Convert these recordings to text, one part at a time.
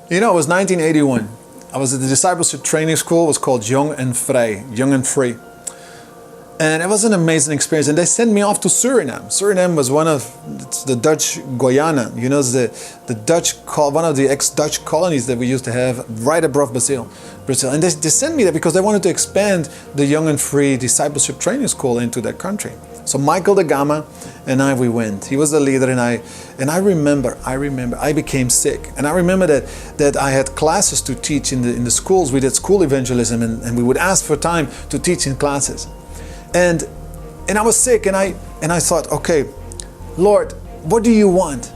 You know, it was 1981. I was at the discipleship training school. It was called Jong en Vrij, Young and Free. And it was an amazing experience. And they sent me off to Suriname. Suriname was one of the Dutch Guyana. You know, the Dutch, one of the ex-Dutch colonies that we used to have right above Brazil. And they sent me there because they wanted to expand the Young and Free discipleship training school into that country. So Michael de Gama and I, we went. He was the leader, and I remember, I became sick. And I remember that I had classes to teach in the schools. We did school evangelism, and we would ask for time to teach in classes. And I was sick, and I thought, okay, Lord, what do you want?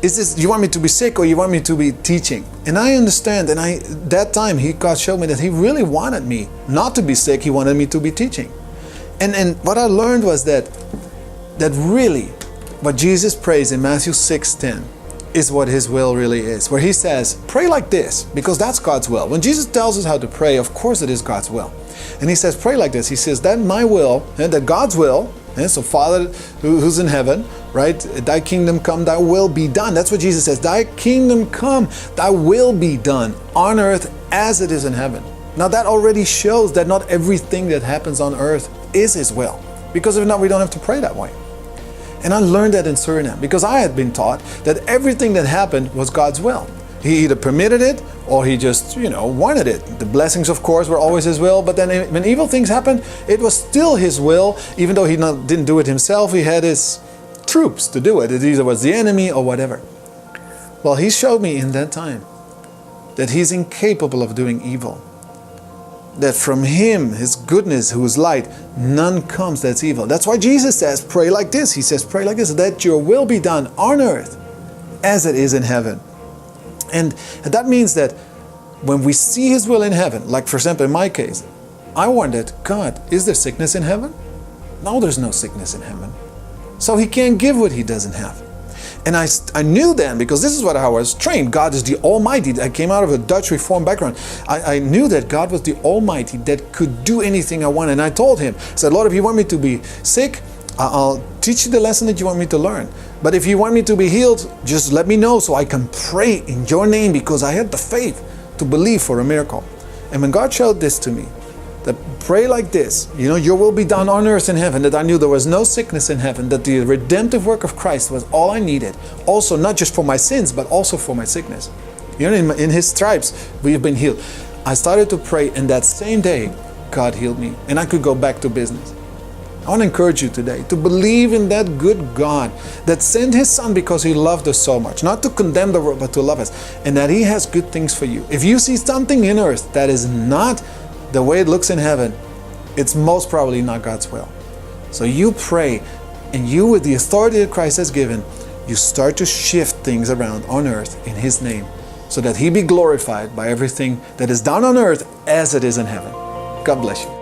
Do you want me to be sick, or you want me to be teaching? And I understand, and that time God showed me that He really wanted me not to be sick. He wanted me to be teaching. And what I learned was that really what Jesus prays in Matthew 6:10 is what His will really is, where He says, pray like this, because that's God's will. When Jesus tells us how to pray, of course it is God's will. And He says, pray like this. He says, that my will, and that God's will, and so Father who's in heaven, right? Thy kingdom come, thy will be done. That's what Jesus says. Thy kingdom come, thy will be done on earth as it is in heaven. Now that already shows that not everything that happens on earth is His will. Because if not, we don't have to pray that way. And I learned that in Suriname because I had been taught that everything that happened was God's will. He either permitted it or He just, wanted it. The blessings, of course, were always His will. But then when evil things happened, it was still His will. Even though He didn't do it Himself, He had His troops to do it. It either was the enemy or whatever. Well, He showed me in that time that He's incapable of doing evil. That from Him, His goodness, who is light, none comes that's evil. That's why Jesus says, pray like this. He says, pray like this, that your will be done on earth as it is in heaven. And that means that when we see His will in heaven, like for example in my case, I wondered, God, is there sickness in heaven? No, there's no sickness in heaven. So He can't give what He doesn't have. And I knew then, because this is what I was trained, God is the Almighty. I came out of a Dutch Reformed background. I knew that God was the Almighty that could do anything I wanted. And I told Him, I said, Lord, if you want me to be sick, I'll teach you the lesson that you want me to learn. But if you want me to be healed, just let me know so I can pray in your name, because I had the faith to believe for a miracle. And when God showed this to me, that pray like this, your will be done on earth in heaven, that I knew there was no sickness in heaven, that the redemptive work of Christ was all I needed. Also, not just for my sins, but also for my sickness. In His stripes, we have been healed. I started to pray, and that same day, God healed me, and I could go back to business. I want to encourage you today to believe in that good God that sent His Son because He loved us so much. Not to condemn the world, but to love us. And that He has good things for you. If you see something in earth that is not the way it looks in heaven, it's most probably not God's will. So you pray, and you, with the authority that Christ has given, you start to shift things around on earth in His name, so that He be glorified by everything that is done on earth as it is in heaven. God bless you.